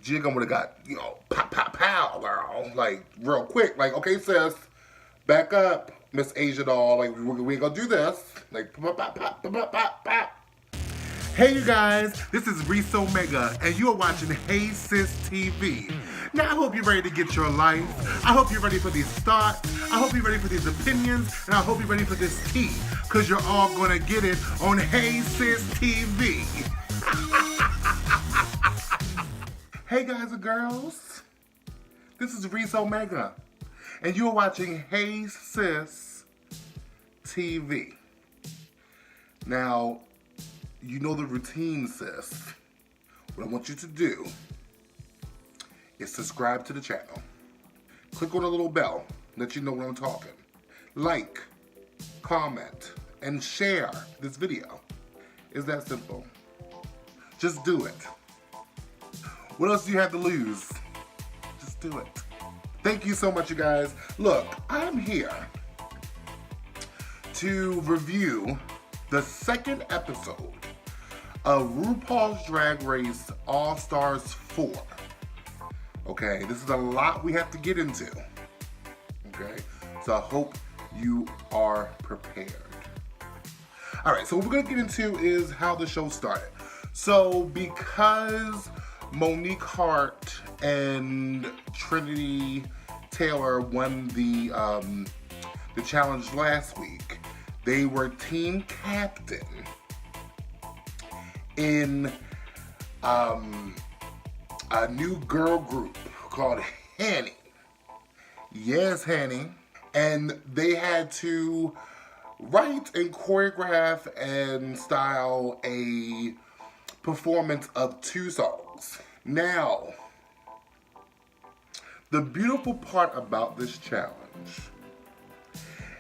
Gia Gunn would have got, pop, pop, pow, girl. Like, real quick. Like, okay, sis, back up, Miss Asia doll. Like, we ain't gonna do this. Like, pop, pop, pop, pop, pop, pop, pop. Hey you guys, this is Reese Omega, and you are watching Hey Sis TV. Now I hope you're ready to get your life. I hope you're ready for these thoughts. I hope you're ready for these opinions, and I hope you're ready for this tea, because you're all gonna get it on Hey Sis TV. Hey guys and girls, this is Reese Omega, and you're watching Hey Sis TV. Now, you know the routine, sis. What I want you to do is subscribe to the channel. Click on the little bell, let you know when I'm talking. Like, comment, and share this video. It's that simple. Just do it. What else do you have to lose? Just do it. Thank you so much, you guys. Look, I'm here to review the second episode of RuPaul's Drag Race All-Stars 4. Okay, this is a lot we have to get into. Okay, so I hope you are prepared. All right, so what we're gonna get into is how the show started. So because Monique Hart and Trinity Taylor won the challenge last week, they were team captain in a new girl group called Hanny. Yes, Hanny. And they had to write and choreograph and style a performance of 2 songs. Now, the beautiful part about this challenge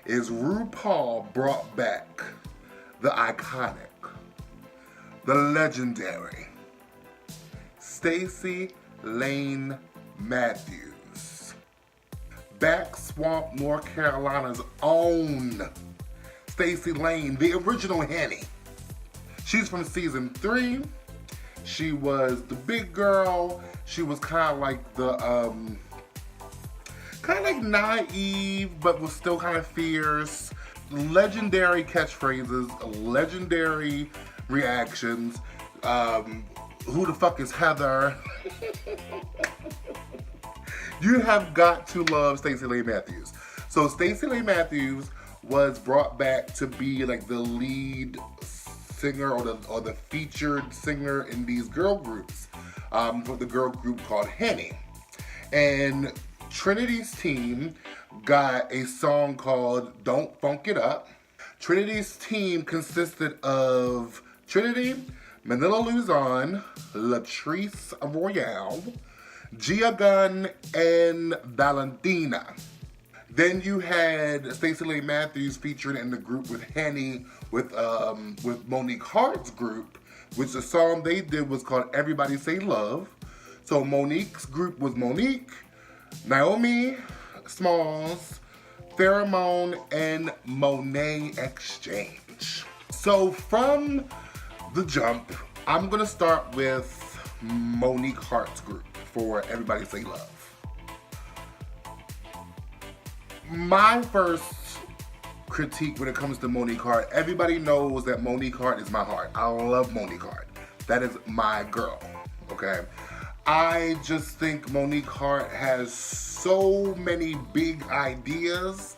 is RuPaul brought back the iconic, the legendary Stacey Lane Matthews. Back Swamp, North Carolina's own Stacey Lane, the original Henny. She's from season 3. She was the big girl. She was kind of like the, kind of like naive, but was still kind of fierce. Legendary catchphrases, legendary reactions. Who the fuck is Heather? You have got to love Stacey Lane Matthews. So Stacey Lane Matthews was brought back to be like the lead singer or the featured singer in these girl groups, for the girl group called Henny. And Trinity's team got a song called Don't Funk It Up. Trinity's team consisted of Trinity, Manila Luzon, Latrice Royale, Gia Gunn, and Valentina. Then you had Stacey Lane Matthews featured in the group with Henny with Monique Hart's group, which the song they did was called Everybody Say Love. So Monique's group was Monique, Naomi Smalls, Pheromone, and Monet Exchange. So from the jump, I'm gonna start with Monique Hart's group for Everybody Say Love. My first critique when it comes to Monique Hart, everybody knows that Monique Hart is my heart. I love Monique Hart. That is my girl, okay? I just think Monique Hart has so many big ideas,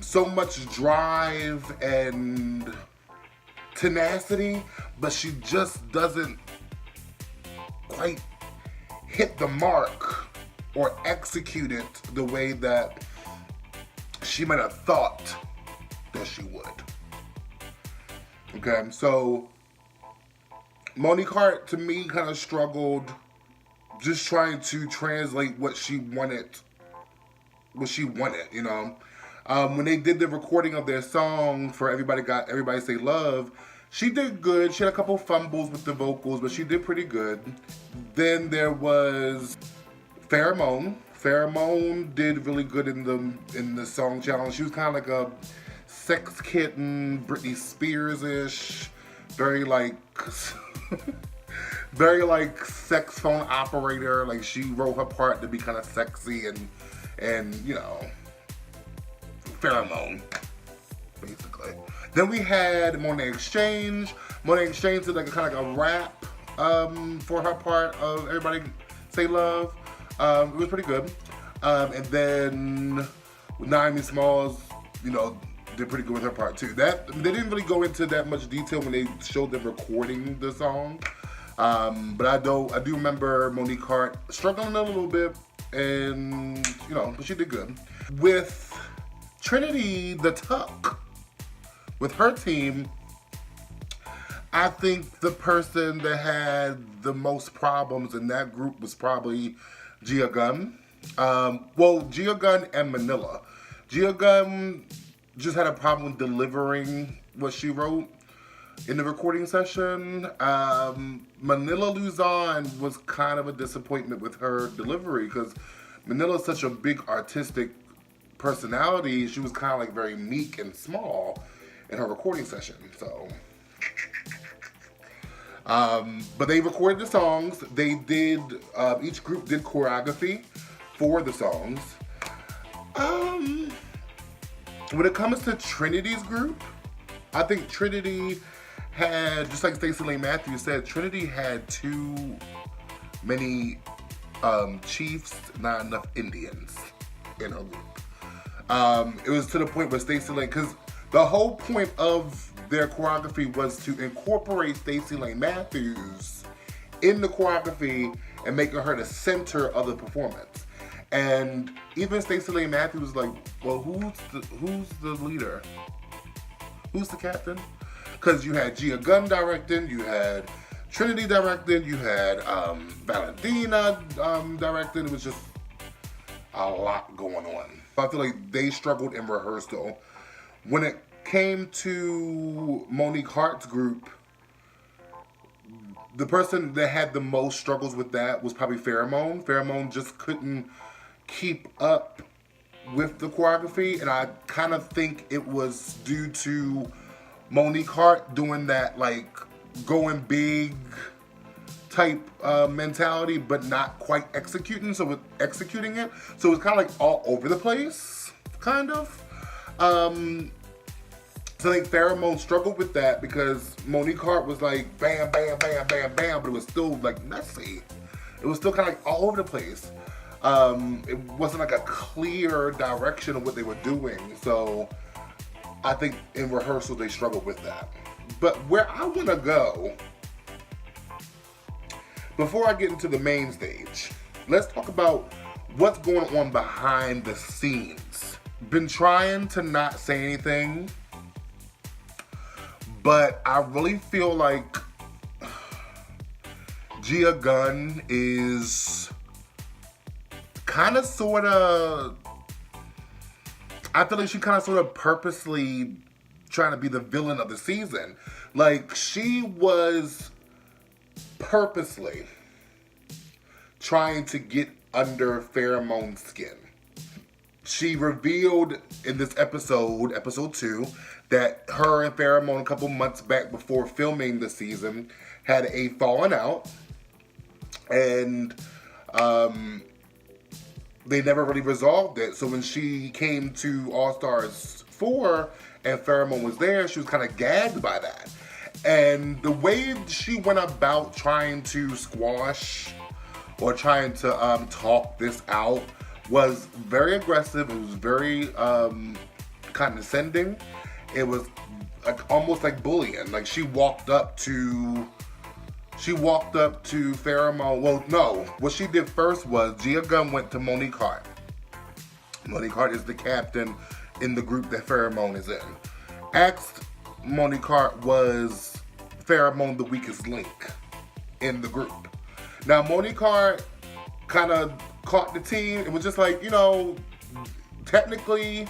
so much drive and tenacity, but she just doesn't quite hit the mark or execute it the way that she might have thought that she would. Okay, so Monique Hart to me kind of struggled just trying to translate what she wanted, you know. When they did the recording of their song for Everybody Say Love, she did good. She had a couple fumbles with the vocals, but she did pretty good. Then there was Pheromone. Pheromone did really good in the song challenge. She was kind of like a sex kitten, Britney Spears-ish, very like very like sex phone operator. Like she wrote her part to be kind of sexy and you know, pheromone, basically. Then we had Monet Exchange. Monet Exchange did like a kind of like a rap for her part of Everybody Say Love. It was pretty good. And then Naomi Smalls, you know, did pretty good with her part too. That they didn't really go into that much detail when they showed them recording the song. But I do remember Monique Hart struggling a little bit, and you know, but she did good. With Trinity the Tuck, with her team, I think the person that had the most problems in that group was probably Gia Gunn. Well, Gia Gunn and Manila. Gia Gunn just had a problem delivering what she wrote in the recording session. Manila Luzon was kind of a disappointment with her delivery because Manila's such a big artistic personality. She was kind of like very meek and small in her recording session. So, but they recorded the songs. They did, each group did choreography for the songs. When it comes to Trinity's group, I think Trinity had, just like Stacey Lane Matthews said, Trinity had too many chiefs, not enough Indians in her group. It was to the point where Stacey Lane, because the whole point of their choreography was to incorporate Stacey Lane Matthews in the choreography and making her the center of the performance. And even Stacey Lane Matthews was like, well, who's the leader? Who's the captain? Because you had Gia Gunn directing, you had Trinity directing, you had Valentina directing. It was just a lot going on. I feel like they struggled in rehearsal. When it came to Monique Hart's group, the person that had the most struggles with that was probably Pheromone. Pheromone just couldn't keep up with the choreography, and I kind of think it was due to Monique Hart doing that like going big type mentality, but not quite executing. So with executing it, so it was kind of like all over the place, kind of. So I think Pheromone struggled with that because Monique Hart was like bam, bam, bam, bam, bam, but it was still like messy. It was still kind of like all over the place. It wasn't like a clear direction of what they were doing. So I think in rehearsal they struggled with that. But where I want to go, before I get into the main stage, let's talk about what's going on behind the scenes. Been trying to not say anything, but I really feel like Gia Gunn is kind of sort of, I feel like she kind of sort of purposely trying to be the villain of the season. Like she was purposely trying to get under Pheromone's skin. She revealed in this episode, episode 2, that her and Pheromone a couple months back before filming the season had a falling out. And they never really resolved it. So when she came to All Stars 4 and Pheromone was there, she was kind of gagged by that. And the way she went about trying to squash or trying to talk this out was very aggressive. It was very condescending. It was like almost like bullying. Like she walked up to Pheromone. Well, no. What she did first was Gia Gunn went to Monique Hart. Monique Hart is the captain in the group that Pheromone is in. Asked Monique Hart, was Pheromone the weakest link in the group? Now, Monique Hart kind of caught the team. It was just like, you know, technically,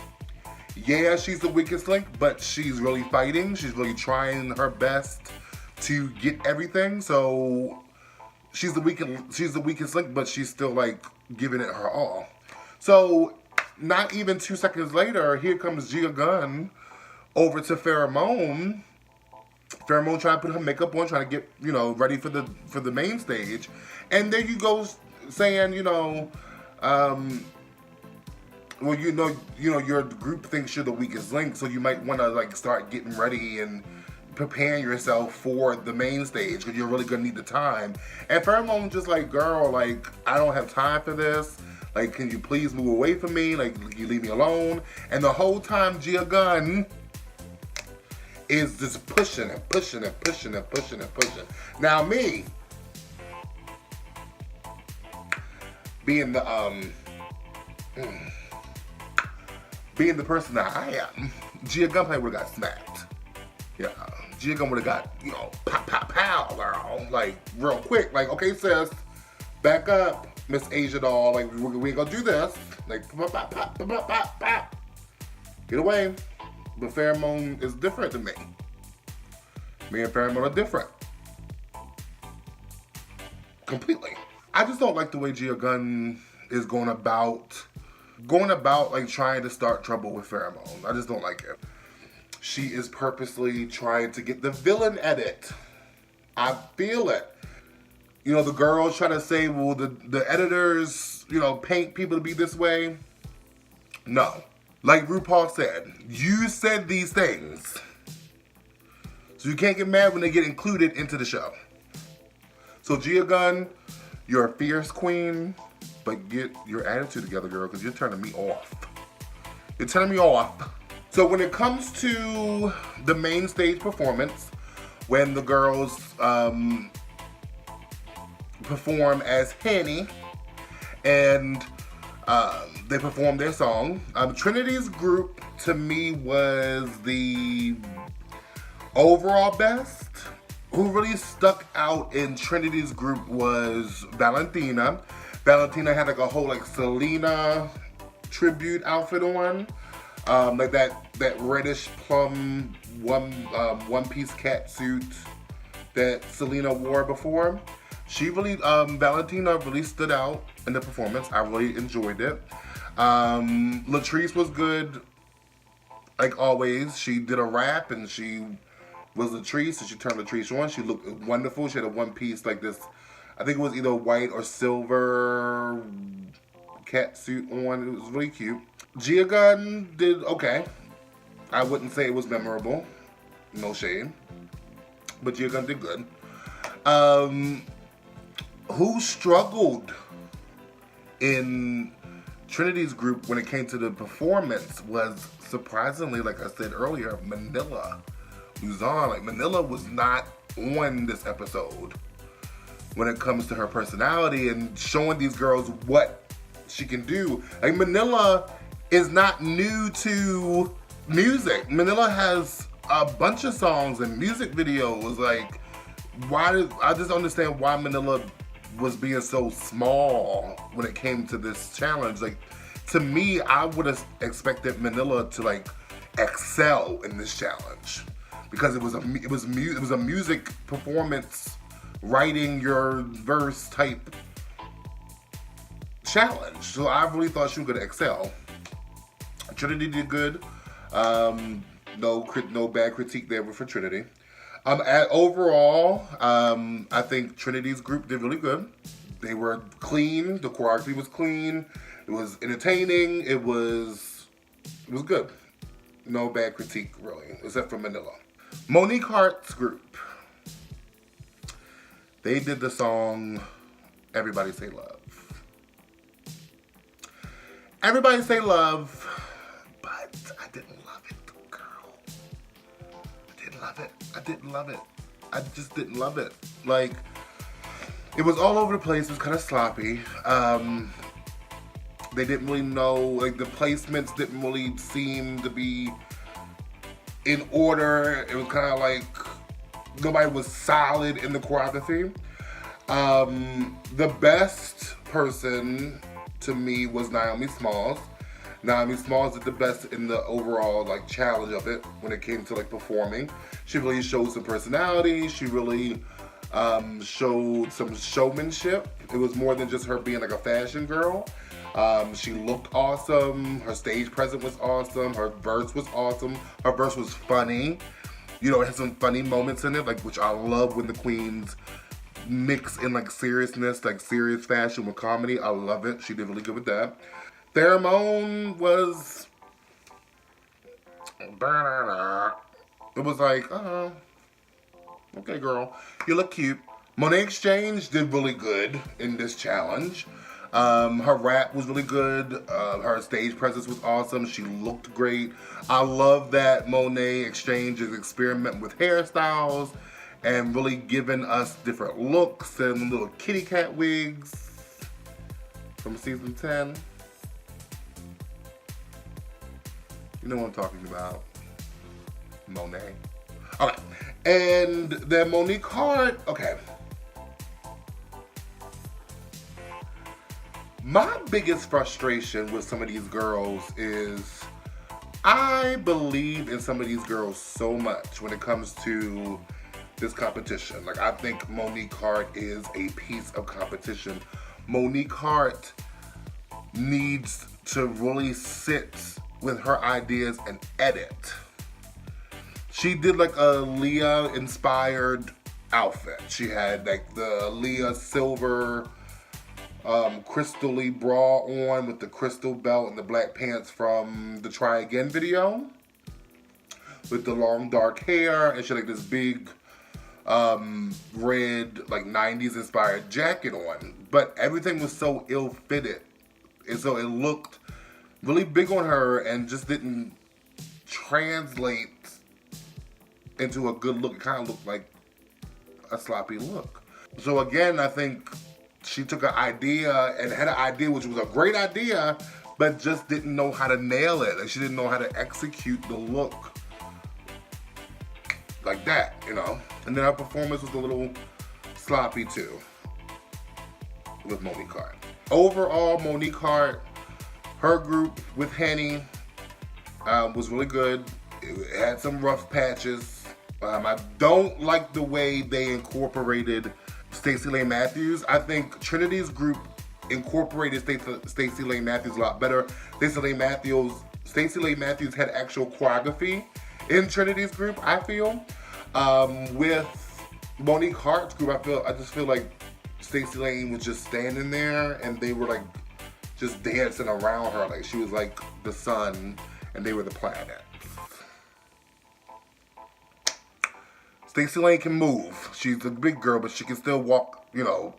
yeah, she's the weakest link, but she's really fighting. She's really trying her best to get everything. So she's the weakest link, but she's still like giving it her all. So not even 2 seconds later, here comes Gia Gunn over to Pheromone Pheromone trying to put her makeup on, trying to get, ready for the main stage. And there you go saying, well, your group thinks you're the weakest link, so you might want to like start getting ready and preparing yourself for the main stage because you're really gonna need the time. And Pheromone's just like, girl, like, I don't have time for this. Like, can you please move away from me? Like, you leave me alone. And the whole time, Gia Gunn is just pushing and pushing and pushing and pushing and pushing. Now me, being the person that I am, Gia Gunn probably would have got smacked. Yeah, Gia Gunn would have got, pop, pop, pow, girl. Like, real quick. Like, okay, sis, back up, Miss Asia doll. Like, we ain't gonna do this. Like, pop, pop, pop, pop, pop, pop, pop. Get away. But Pheromone is different than me. Me and Pheromone are different. Completely. I just don't like the way Gia Gunn is going about like trying to start trouble with Pheromone. I just don't like it. She is purposely trying to get the villain edit. I feel it. The girls trying to say, well, the editors, paint people to be this way. No. Like RuPaul said, you said these things. So you can't get mad when they get included into the show. So Gia Gunn, you're a fierce queen, but get your attitude together, girl, because you're turning me off. You're turning me off. So when it comes to the main stage performance, when the girls perform as Henny and they perform their song, Trinity's group to me was the overall best. Who really stuck out in Trinity's group was Valentina. Valentina had like a whole like Selena tribute outfit on. Like that reddish plum one-piece cat suit that Selena wore before. Valentina really stood out in the performance. I really enjoyed it. Latrice was good, like always. She did a rap and she was Latrice, and she turned Latrice on. She looked wonderful. She had a one-piece like this, I think it was either white or silver cat suit on. It was really cute. Gia Gunn did okay. I wouldn't say it was memorable. No shame. But Gia Gunn did good. Who struggled in Trinity's group when it came to the performance was, surprisingly, like I said earlier, Manila Luzon. Like, Manila was not on this episode when it comes to her personality and showing these girls what she can do. Like, Manila is not new to music. Manila has a bunch of songs and music videos. Like, I just understand why Manila was being so small when it came to this challenge. Like, to me, I would have expected Manila to like excel in this challenge because it was a music performance, writing your verse type challenge. So I really thought she was gonna excel. Trinity did good. No bad critique there for Trinity. Overall, I think Trinity's group did really good. They were clean. The choreography was clean. It was entertaining. It was good. No bad critique, really, except for Manila. Monique Hart's group. They did the song Everybody Say Love. Everybody Say Love, but I didn't love it, girl. I didn't love it. I just didn't love it. Like, it was all over the place. It was kind of sloppy. They didn't really know, like, the placements didn't really seem to be in order. It was kind of like nobody was solid in the choreography. The best person to me was Naomi Smalls. Naomi Smalls did the best in the overall like challenge of it when it came to like performing. She really showed some personality. She really showed some showmanship. It was more than just her being like a fashion girl. She looked awesome. Her stage presence was awesome. Her verse was awesome. Her verse was funny. You know, it has some funny moments in it, like, which I love when the queens mix in like seriousness, like serious fashion with comedy. I love it. She did really good with that. Pheromone was, it was like, okay, girl, you look cute. Monet Exchange did really good in this challenge. Her rap was really good. Her stage presence was awesome. She looked great. I love that Monet Exchange is experimenting with hairstyles and really giving us different looks and little kitty cat wigs from season 10. You know what I'm talking about. Monet. Okay. And then Monique Hart, okay. My biggest frustration with some of these girls is I believe in some of these girls so much when it comes to this competition. Like, I think Monique Hart is a piece of competition. Monique Hart needs to really sit with her ideas and edit. She did like a Leah inspired outfit. She had like the Leah silver crystally bra on with the crystal belt and the black pants from the Try Again video with the long dark hair, and she had like this big red like 90s inspired jacket on, but everything was so ill fitted, and so it looked really big on her and just didn't translate into a good look. It kind of looked like a sloppy look. So again, I think she took an idea and had an idea which was a great idea, but just didn't know how to nail it. Like, she didn't know how to execute the look like that, you know? And then her performance was a little sloppy too with Monique Hart. Overall, Monique Hart, her group with Henny was really good. It had some rough patches. I don't like the way they incorporated Stacey Lane Matthews. I think Trinity's group incorporated Stacey Lane Matthews a lot better. Stacey Lane Matthews had actual choreography in Trinity's group, I feel. With Monique Hart's group, I just feel like Stacey Lane was just standing there and they were like just dancing around her. Like she was like the sun and they were the planet. Stacey Lane can move. She's a big girl, but she can still walk, you know,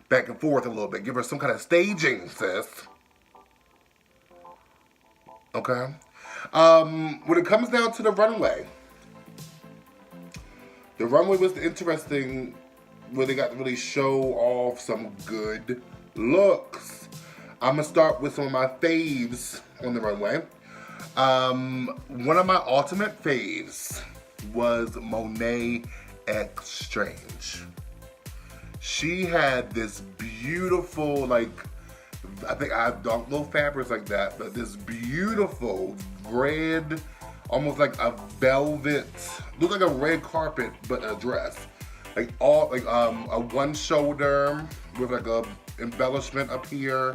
back and forth a little bit. Give her some kind of staging, sis. Okay? When it comes down to the runway was interesting where they got to really show off some good looks. I'm going to start with some of my faves on the runway. One of my ultimate faves was Monet Exchange. She had this beautiful, like, I don't know fabrics like that, but this beautiful red, almost like a velvet, looked like a red carpet, but a dress. Like a one shoulder with like a embellishment up here,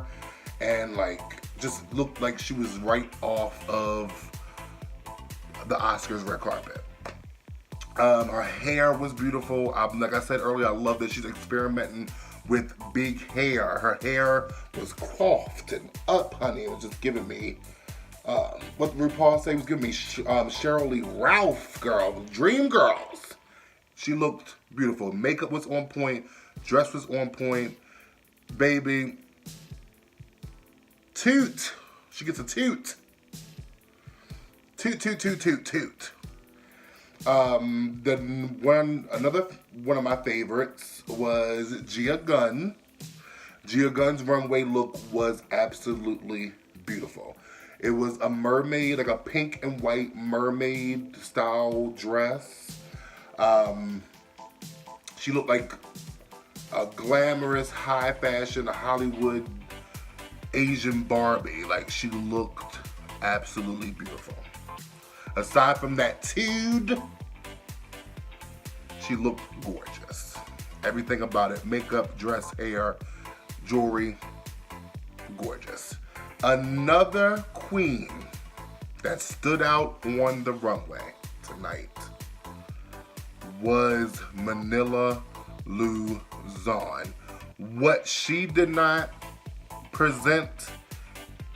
and like just looked like she was right off of the Oscars red carpet. Her hair was beautiful. Like I said earlier, I love that she's experimenting with big hair. Her hair was coiffed and up, honey. It was just giving me, what Rupaul said, was giving me Cheryl Lee Ralph, girl, Dream Girls. She looked beautiful. Makeup was on point. Dress was on point. Baby, toot. She gets a toot. Toot, toot, toot, toot, toot. Another one of my favorites was Gia Gunn. Gia Gunn's runway look was absolutely beautiful. It was a mermaid, like a pink and white mermaid style dress. She looked like a glamorous, high fashion Hollywood Asian Barbie. Like, she looked absolutely beautiful. Aside from that tood, she looked gorgeous. Everything about it, makeup, dress, hair, jewelry, gorgeous. Another queen that stood out on the runway tonight was Manila Luzon. What she did not present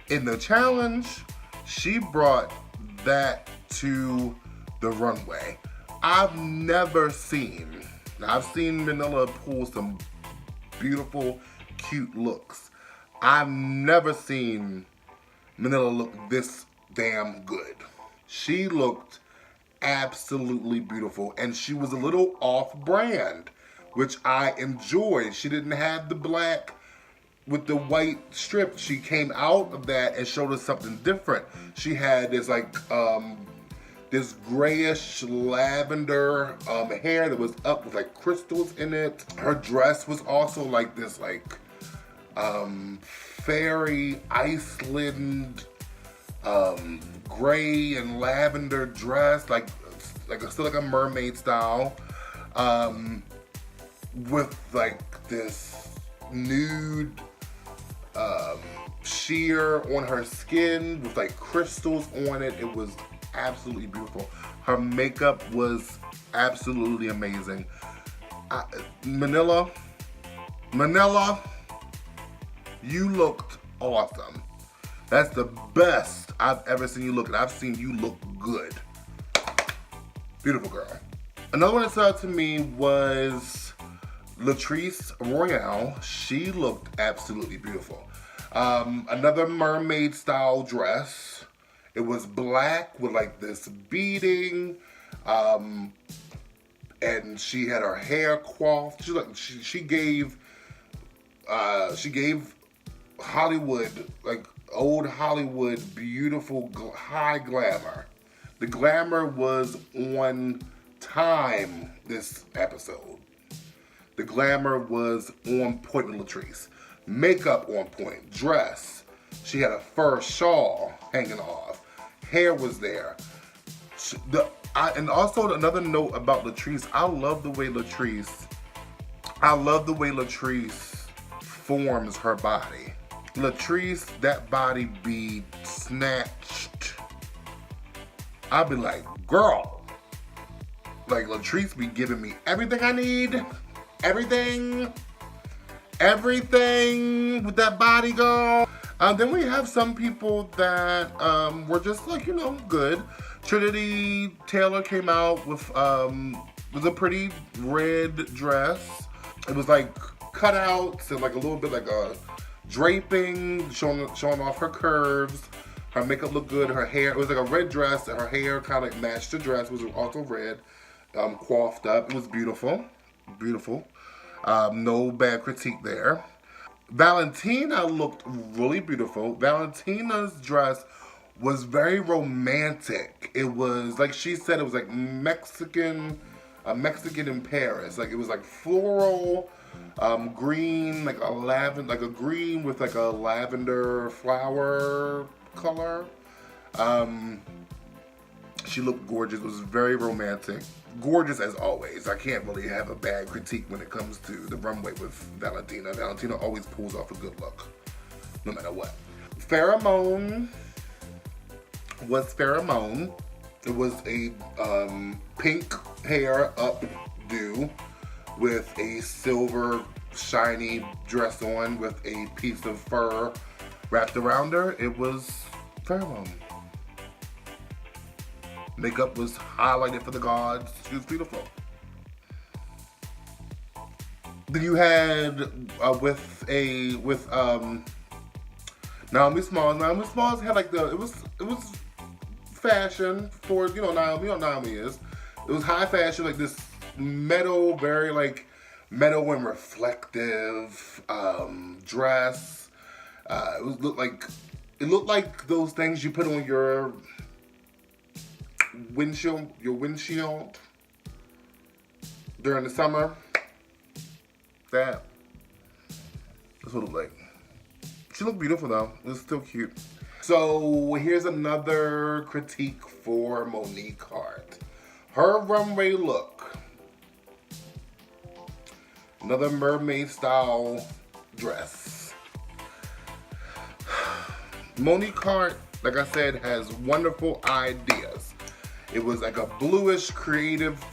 in the challenge, she brought that to the runway. I've seen Manila pull some beautiful, cute looks. I've never seen Manila look this damn good. She looked absolutely beautiful, and she was a little off-brand, which I enjoyed. She didn't have the black with the white strip. She came out of that and showed us something different. She had this like this grayish lavender hair that was up with like crystals in it. Her dress was also like this like fairy Iceland gray and lavender dress, still like a mermaid style, with like this nude sheer on her skin with like crystals on it. It was absolutely beautiful. Her makeup was absolutely amazing. Manila, you looked awesome. That's the best I've ever seen you look, and I've seen you look good. Beautiful girl. Another one that stood out to me was Latrice Royale. She looked absolutely beautiful. Another mermaid style dress. It was black with like this beading, and she had her hair coiffed. She gave Hollywood, like old Hollywood, beautiful high glamour. The glamour was on time this episode. The glamour was on point with Latrice. Makeup on point. Dress. She had a fur shawl hanging off. Hair was there. And also another note about Latrice, I love the way Latrice forms her body. Latrice, that body be snatched. I'll be like, girl. Like Latrice be giving me everything I need. Everything with that body, girl. Then we have some people that were just like, good. Trinity Taylor came out with a pretty red dress. It was like cutouts and like a little bit like a draping, showing off her curves. Her makeup looked good. Her hair, it was like a red dress, and her hair kind of like matched the dress. It was also red, coiffed up. It was beautiful, beautiful. No bad critique there. Valentina looked really beautiful. Valentina's dress was very romantic. It was, like she said, it was like a Mexican in Paris. Like it was like floral, green, like a green with like a lavender flower color. She looked gorgeous. It was very romantic. Gorgeous as always. I can't really have a bad critique when it comes to the runway with Valentina. Valentina always pulls off a good look, no matter what. Pheromone was Pheromone. It was a pink hair updo with a silver shiny dress on with a piece of fur wrapped around her. It was Pheromone. Makeup was highlighted for the gods. She was beautiful. Then you had with Naomi Smalls. Naomi Smalls had like it was fashion for Naomi. Naomi is. It was high fashion, like this metal, very like metal and reflective dress. It looked like those things you put on your windshield during the summer. That's what it looked like. She looked beautiful though. It was still cute. So here's another critique for Monique Hart. Her runway look. Another mermaid style dress. Monique Hart, like I said, has wonderful ideas. It was like a bluish creative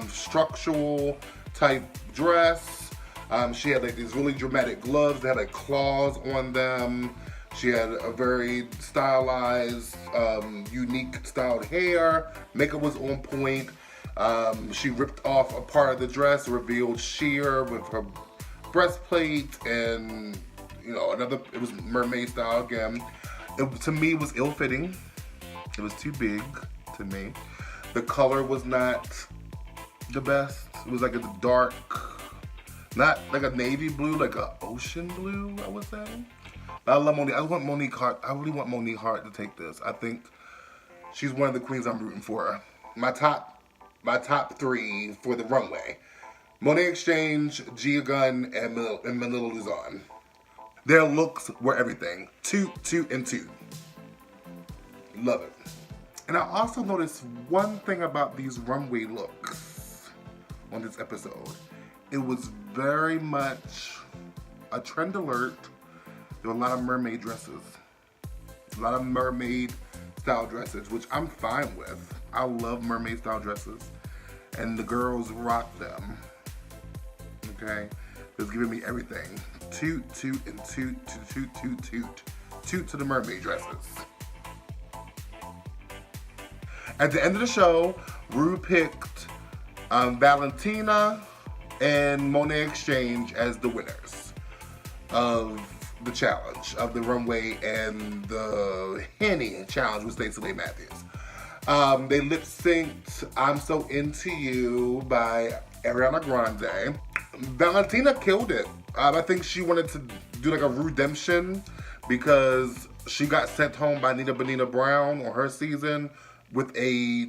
structural type dress. She had like these really dramatic gloves that had like claws on them. She had a very stylized, unique styled hair. Makeup was on point. She ripped off a part of the dress, revealed sheer with her breastplate, and it was mermaid style again. To me, it was ill-fitting. It was too big to me. The color was not the best. It was like a dark, not like a navy blue, like a ocean blue, I would say. But I love Monique. I really want Monique Hart to take this. I think she's one of the queens I'm rooting for. My top 3 for the runway: Monet Exchange, Gia Gunn, and Manila Luzon. Their looks were everything. Toot, and toot. Love it. And I also noticed one thing about these runway looks on this episode. It was very much a trend alert. There were a lot of mermaid dresses. A lot of mermaid style dresses, which I'm fine with. I love mermaid style dresses. And the girls rocked them. Okay? It was giving me everything. Toot, and toot, toot. Toot to the mermaid dresses. At the end of the show, Ru picked Valentina and Monet Exchange as the winners of the challenge, of the runway and the Henny challenge with Stacey Lee Matthews. They lip synced I'm So Into You by Ariana Grande. Valentina killed it. I think she wanted to do like a redemption because she got sent home by Nina Bonina Brown on her season with a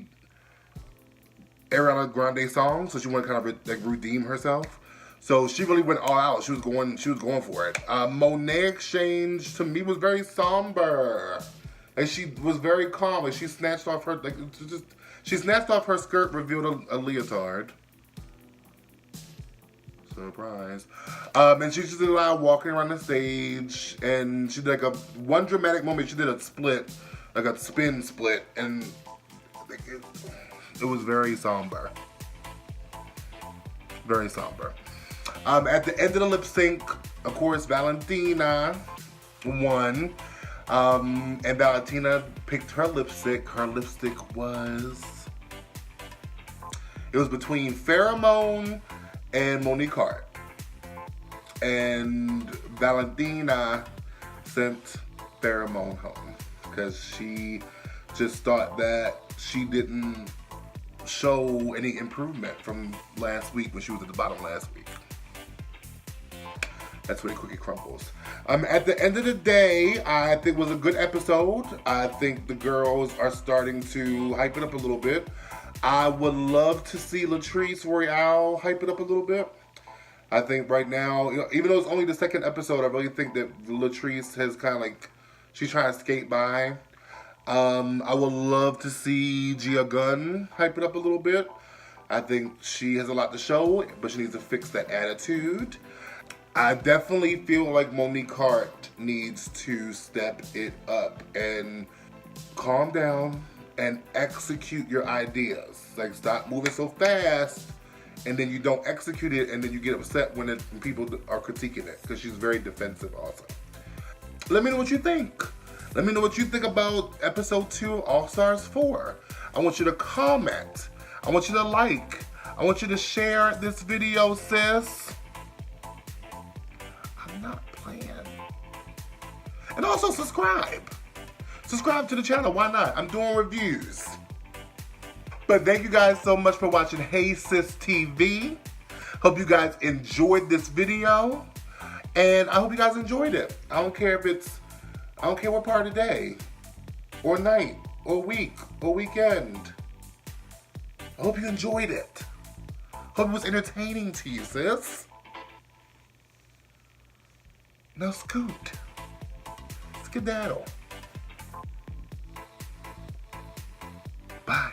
Ariana Grande song, so she wanted to kind of like redeem herself. So she really went all out. She was going for it. Monet Exchange to me was very somber, and she was very calm. And she snatched off her skirt, revealed a leotard. Surprise. And she just did a lot of walking around the stage, and she did like one dramatic moment. She did a split, like a spin split, and it was very somber. Very somber. At the end of the lip sync, of course, Valentina won. And Valentina picked her lipstick. Her lipstick was between Pheromone and Monique Hart. And Valentina sent Pheromone home because she just thought that she didn't show any improvement from last week when she was at the bottom last week. That's where the cookie crumbles. At the end of the day, I think it was a good episode. I think the girls are starting to hype it up a little bit. I would love to see Latrice Royale hype it up a little bit. I think right now, even though it's only the second episode, I really think that Latrice has kind of like, she's trying to skate by. I would love to see Gia Gunn hype it up a little bit. I think she has a lot to show, but she needs to fix that attitude. I definitely feel like Monique Hart needs to step it up and calm down and execute your ideas. Like, stop moving so fast and then you don't execute it and then you get upset when people are critiquing it, because she's very defensive also. Let me know what you think. Let me know what you think about episode 2 All Stars 4. I want you to comment. I want you to like. I want you to share this video, sis. I'm not playing. And also subscribe. Subscribe to the channel, why not? I'm doing reviews. But thank you guys so much for watching Hey Sis TV. Hope you guys enjoyed this video. And I hope you guys enjoyed it. I don't care what part of the day, or night, or week, or weekend. I hope you enjoyed it. Hope it was entertaining to you, sis. Now scoot. Skedaddle. Bye.